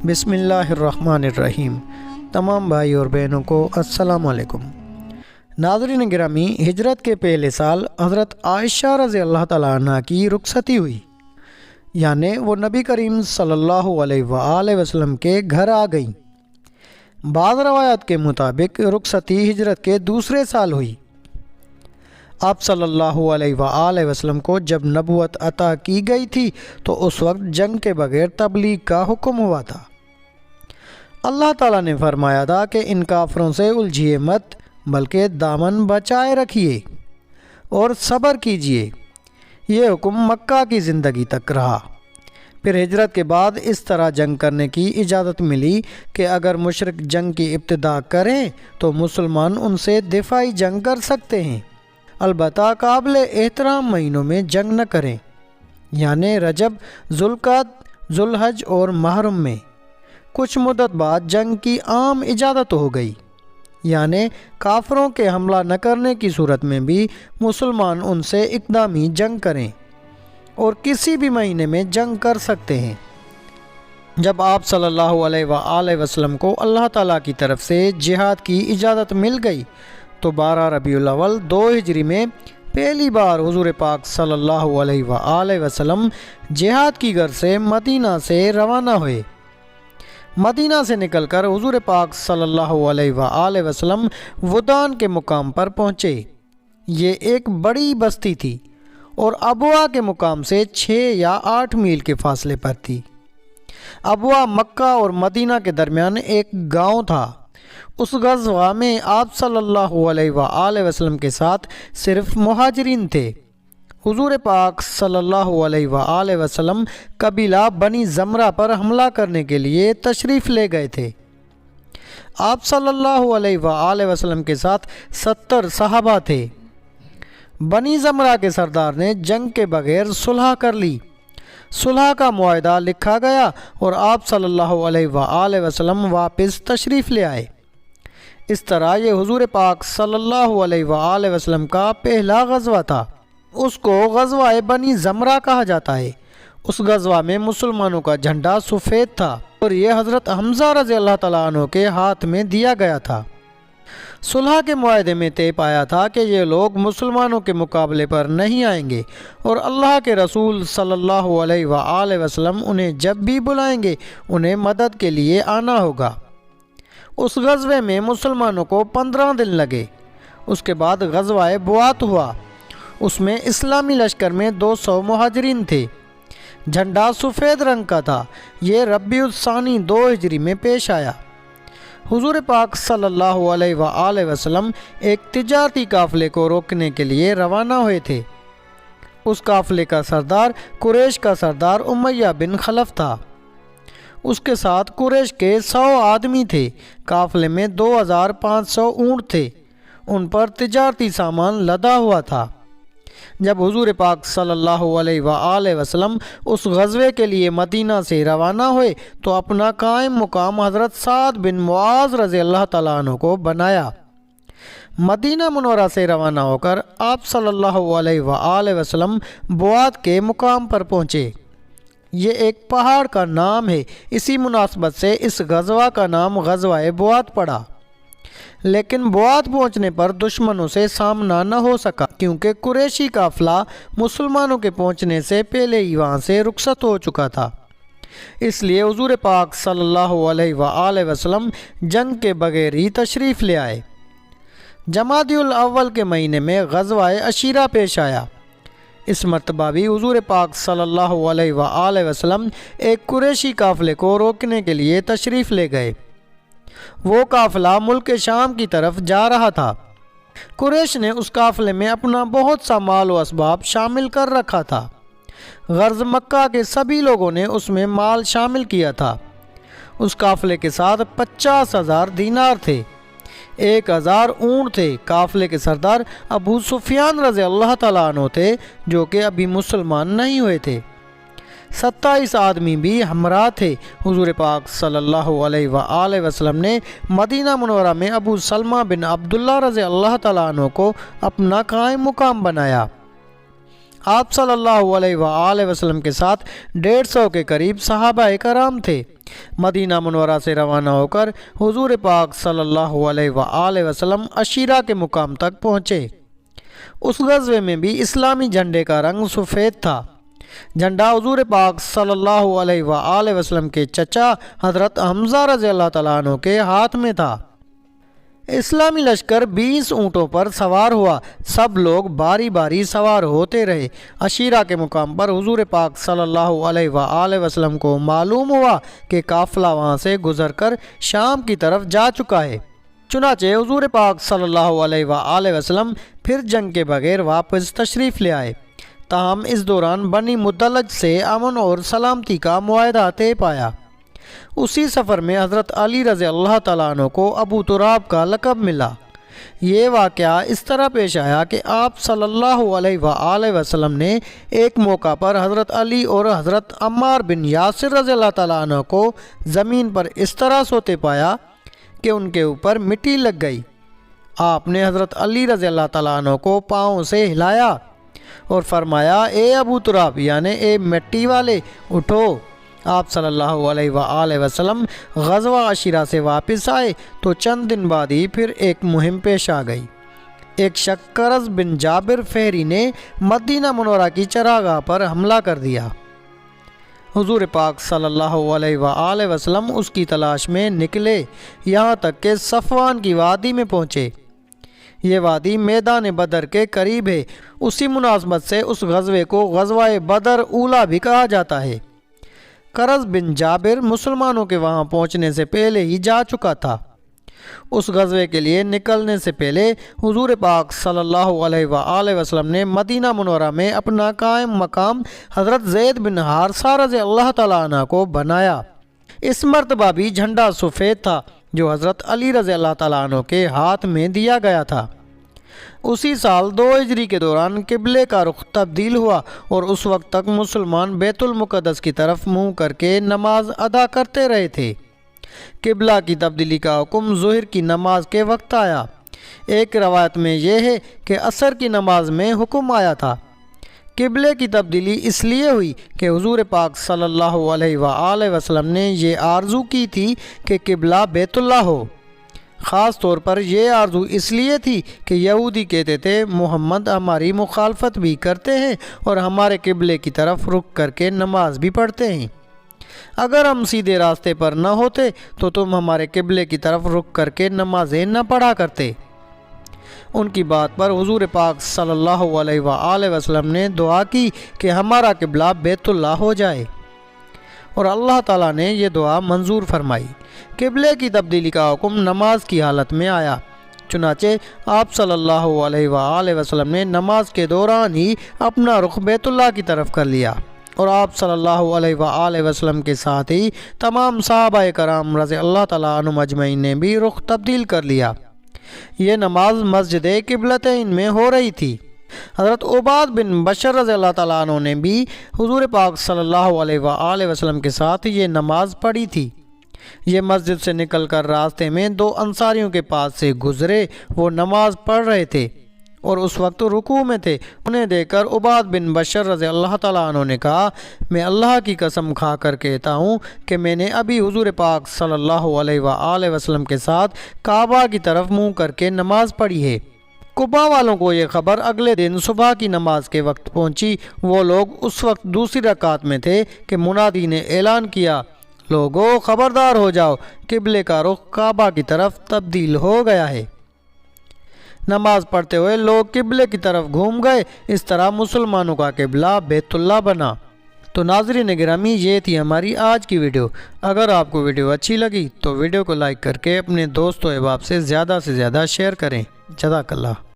بسم اللہ الرحمن الرحیم۔ تمام بھائی اور بہنوں کو السلام علیکم۔ ناظرین گرامی، ہجرت کے پہلے سال حضرت عائشہ رضی اللہ تعالیٰ عنہ کی رخصتی ہوئی، یعنی وہ نبی کریم صلی اللہ علیہ وآلہ وسلم کے گھر آ گئیں۔ بعض روایات کے مطابق رخصتی ہجرت کے دوسرے سال ہوئی۔ آپ صلی اللہ علیہ وآلہ وسلم کو جب نبوت عطا کی گئی تھی تو اس وقت جنگ کے بغیر تبلیغ کا حکم ہوا تھا۔ اللہ تعالیٰ نے فرمایا تھا کہ ان کافروں سے الجھیے مت، بلکہ دامن بچائے رکھیے اور صبر کیجیے۔ یہ حکم مکہ کی زندگی تک رہا۔ پھر ہجرت کے بعد اس طرح جنگ کرنے کی اجازت ملی کہ اگر مشرک جنگ کی ابتدا کریں تو مسلمان ان سے دفاعی جنگ کر سکتے ہیں، البتہ قابل احترام مہینوں میں جنگ نہ کریں، یعنی رجب، ذوالقعدہ، ذوالحج اور محرم میں۔ کچھ مدت بعد جنگ کی عام اجازت ہو گئی، یعنی کافروں کے حملہ نہ کرنے کی صورت میں بھی مسلمان ان سے اقدامی جنگ کریں اور کسی بھی مہینے میں جنگ کر سکتے ہیں۔ جب آپ صلی اللہ علیہ وآلہ وسلم کو اللہ تعالیٰ کی طرف سے جہاد کی اجازت مل گئی تو 12 ربیع الاول 2 ہجری میں پہلی بار حضور پاک صلی اللہ علیہ وآلہ وسلم جہاد کی غرض سے مدینہ سے روانہ ہوئے۔ مدینہ سے نکل کر حضور پاک صلی اللہ علیہ وآلہ وسلم ودان کے مقام پر پہنچے۔ یہ ایک بڑی بستی تھی اور ابوا کے مقام سے 6 یا 8 میل کے فاصلے پر تھی۔ ابوا مکہ اور مدینہ کے درمیان ایک گاؤں تھا۔ اس غزوہ میں آپ صلی اللہ علیہ وآلہ وسلم کے ساتھ صرف مہاجرین تھے۔ حضور پاک صلی اللہ علیہ وآلہ وسلم قبیلہ بنی زمرہ پر حملہ کرنے کے لیے تشریف لے گئے تھے۔ آپ صلی اللہ علیہ وآلہ وسلم کے ساتھ 70 صحابہ تھے۔ بنی زمرہ کے سردار نے جنگ کے بغیر صلح کر لی۔ صلح کا معاہدہ لکھا گیا اور آپ صلی اللہ علیہ وآلہ وسلم واپس تشریف لے آئے۔ اس طرح یہ حضور پاک صلی اللہ علیہ وآلہ وسلم کا پہلا غزوہ تھا۔ اس کو غزوہ بنی زمرہ کہا جاتا ہے۔ اس غزوہ میں مسلمانوں کا جھنڈا سفید تھا اور یہ حضرت حمزہ رضی اللہ تعالیٰ عنہ کے ہاتھ میں دیا گیا تھا۔ صلح کے معاہدے میں طے پایا تھا کہ یہ لوگ مسلمانوں کے مقابلے پر نہیں آئیں گے اور اللہ کے رسول صلی اللہ علیہ وآلہ وسلم انہیں جب بھی بلائیں گے انہیں مدد کے لیے آنا ہوگا۔ اس غزوے میں مسلمانوں کو 15 دن لگے۔ اس کے بعد غزوہ بوات ہوا۔ اس میں اسلامی لشکر میں 200 مہاجرین تھے۔ جھنڈا سفید رنگ کا تھا۔ یہ ربیع الثانی 2 ہجری میں پیش آیا۔ حضور پاک صلی اللہ علیہ وآلہ وسلم ایک تجارتی قافلے کو روکنے کے لیے روانہ ہوئے تھے۔ اس قافلے کا سردار قریش کا سردار امیہ بن خلف تھا۔ اس کے ساتھ قریش کے 100 آدمی تھے۔ قافلے میں 2500 اونٹ تھے۔ ان پر تجارتی سامان لدا ہوا تھا۔ جب حضور پاک صلی اللہ علیہ وآلہ وسلم اس غزوے کے لیے مدینہ سے روانہ ہوئے تو اپنا قائم مقام حضرت سعد بن معاذ رضی اللہ تعالیٰ عنہ کو بنایا۔ مدینہ منورہ سے روانہ ہو کر آپ صلی اللہ علیہ وآلہ وسلم بوات کے مقام پر پہنچے۔ یہ ایک پہاڑ کا نام ہے، اسی مناسبت سے اس غزوہ کا نام غزوہ بوات پڑا۔ لیکن بوات پہنچنے پر دشمنوں سے سامنا نہ ہو سکا کیونکہ قریشی قافلہ مسلمانوں کے پہنچنے سے پہلے ہی وہاں سے رخصت ہو چکا تھا۔ اس لیے حضور پاک صلی اللہ علیہ وآلہ وسلم جنگ کے بغیر ہی تشریف لے آئے۔ جمادی الاول کے مہینے میں غزوہ عشیرہ پیش آیا۔ اس مرتبہ بھی حضور پاک صلی اللہ علیہ وآلہ وسلم ایک قریشی قافلے کو روکنے کے لیے تشریف لے گئے۔ وہ قافلہ ملک شام کی طرف جا رہا تھا۔ قریش نے اس قافلے میں اپنا بہت سا مال و اسباب شامل کر رکھا تھا۔ غرض مکہ کے سبھی لوگوں نے اس میں مال شامل کیا تھا۔ اس قافلے کے ساتھ 50,000 دینار تھے، 1,000 اونٹ تھے۔ قافلے کے سردار ابو سفیان رضی اللہ تعالیٰ عنہ تھے جو کہ ابھی مسلمان نہیں ہوئے تھے۔ 27 آدمی بھی ہمراہ تھے۔ حضور پاک صلی اللہ علیہ وآلہ وسلم نے مدینہ منورہ میں ابو سلمہ بن عبداللہ رضی اللہ تعالیٰ عنہ کو اپنا قائم مقام بنایا۔ آپ صلی اللہ علیہ وآلہ وسلم کے ساتھ 150 کے قریب صحابہ کرام تھے۔ مدینہ منورہ سے روانہ ہو کر حضور پاک صلی اللہ علیہ وآلہ وسلم عشیرہ کے مقام تک پہنچے۔ اس غزوے میں بھی اسلامی جھنڈے کا رنگ سفید تھا۔ جھنڈا حضور پاک صلی اللہ علیہ وآلہ وسلم کے چچا حضرت حمزہ رضی اللہ تعالیٰ عنہ کے ہاتھ میں تھا۔ اسلامی لشکر 20 اونٹوں پر سوار ہوا۔ سب لوگ باری باری سوار ہوتے رہے۔ عشیرہ کے مقام پر حضور پاک صلی اللہ علیہ وآلہ وسلم کو معلوم ہوا کہ قافلہ وہاں سے گزر کر شام کی طرف جا چکا ہے۔ چنانچہ حضور پاک صلی اللہ علیہ وآلہ وسلم پھر جنگ کے بغیر واپس تشریف لے آئے۔ تاہم اس دوران بنی مدلج سے امن اور سلامتی کا معاہدہ طے پایا۔ اسی سفر میں حضرت علی رضی اللہ تعالیٰ عنہ کو ابو تراب کا لقب ملا۔ یہ واقعہ اس طرح پیش آیا کہ آپ صلی اللہ علیہ وآلہ وسلم نے ایک موقع پر حضرت علی اور حضرت عمار بن یاسر رضی اللہ تعالیٰ عنہ کو زمین پر اس طرح سوتے پایا کہ ان کے اوپر مٹی لگ گئی۔ آپ نے حضرت علی رضی اللہ تعالیٰ عنہ کو پاؤں سے ہلایا اور فرمایا، اے ابو تراب یعنی اے مٹی والے اٹھو۔ آپ صلی اللہ علیہ وآلہ وسلم غزوہ عشیرہ سے واپس آئے تو چند دن بعد ہی پھر ایک مہم پیش آ گئی۔ ایک شخص کرز بن جابر فہری نے مدینہ منورہ کی چراگاہ پر حملہ کر دیا۔ حضور پاک صلی اللہ علیہ وآلہ وسلم اس کی تلاش میں نکلے، یہاں تک کہ صفوان کی وادی میں پہنچے۔ یہ وادی میدان بدر کے قریب ہے۔ اسی مناسبت سے اس غزوے کو غزوہ بدر اولیٰ بھی کہا جاتا ہے۔ کرز بن جابر مسلمانوں کے وہاں پہنچنے سے پہلے ہی جا چکا تھا۔ اس غزوے کے لیے نکلنے سے پہلے حضور پاک صلی اللہ علیہ وآلہ وسلم نے مدینہ منورہ میں اپنا قائم مقام حضرت زید بن حارثہ رضی اللہ تعالیٰ عنہ کو بنایا۔ اس مرتبہ بھی جھنڈا سفید تھا جو حضرت علی رضی اللہ تعالیٰ عنہ کے ہاتھ میں دیا گیا تھا۔ اسی سال 2 ہجری کے دوران قبلے کا رخ تبدیل ہوا اور اس وقت تک مسلمان بیت المقدس کی طرف منہ کر کے نماز ادا کرتے رہے تھے۔ قبلہ کی تبدیلی کا حکم ظہر کی نماز کے وقت آیا۔ ایک روایت میں یہ ہے کہ عصر کی نماز میں حکم آیا تھا۔ قبلے کی تبدیلی اس لیے ہوئی کہ حضور پاک صلی اللہ علیہ وآلہ وسلم نے یہ آرزو کی تھی کہ قبلہ بیت اللہ ہو۔ خاص طور پر یہ آرزو اس لیے تھی کہ یہودی کہتے تھے محمد ہماری مخالفت بھی کرتے ہیں اور ہمارے قبلے کی طرف رخ کر کے نماز بھی پڑھتے ہیں۔ اگر ہم سیدھے راستے پر نہ ہوتے تو تم ہمارے قبلے کی طرف رخ کر کے نمازیں نہ پڑھا کرتے۔ ان کی بات پر حضور پاک صلی اللہ علیہ وآلہ وسلم نے دعا کی کہ ہمارا قبلہ بیت اللہ ہو جائے، اور اللہ تعالیٰ نے یہ دعا منظور فرمائی۔ قبلے کی تبدیلی کا حکم نماز کی حالت میں آیا۔ چنانچہ آپ صلی اللہ علیہ وآلہ وسلم نے نماز کے دوران ہی اپنا رخ بیت اللہ کی طرف کر لیا، اور آپ صلی اللہ علیہ وآلہ وسلم کے ساتھ ہی تمام صحابہ کرام رضی اللہ تعالیٰ عنہم اجمعین نے بھی رخ تبدیل کر لیا۔ یہ نماز مسجد قبلتین میں ہو رہی تھی۔ حضرت عباد بن بشر رضی اللہ تعالیٰ عنہ نے بھی حضور پاک صلی اللہ علیہ وآلہ وسلم کے ساتھ یہ نماز پڑھی تھی۔ یہ مسجد سے نکل کر راستے میں 2 انصاریوں کے پاس سے گزرے۔ وہ نماز پڑھ رہے تھے اور اس وقت رکوع میں تھے۔ انہیں دیکھ کر عباد بن بشر رضی اللہ تعالیٰ عنہ نے کہا، میں اللہ کی قسم کھا کر کہتا ہوں کہ میں نے ابھی حضور پاک صلی اللہ علیہ وآلہ وسلم کے ساتھ کعبہ کی طرف منہ کر کے نماز پڑھی ہے۔ قبا والوں کو یہ خبر اگلے دن صبح کی نماز کے وقت پہنچی۔ وہ لوگ اس وقت دوسری رکعت میں تھے کہ منادی نے اعلان کیا، لوگو خبردار ہو جاؤ، قبلے کا رخ کعبہ کی طرف تبدیل ہو گیا ہے۔ نماز پڑھتے ہوئے لوگ قبلے کی طرف گھوم گئے۔ اس طرح مسلمانوں کا قبلہ بیت اللہ بنا۔ تو ناظرین گرامی، یہ تھی ہماری آج کی ویڈیو۔ اگر آپ کو ویڈیو اچھی لگی تو ویڈیو کو لائک کر کے اپنے دوست و احباب سے زیادہ شیئر کریں۔ جزاک اللہ۔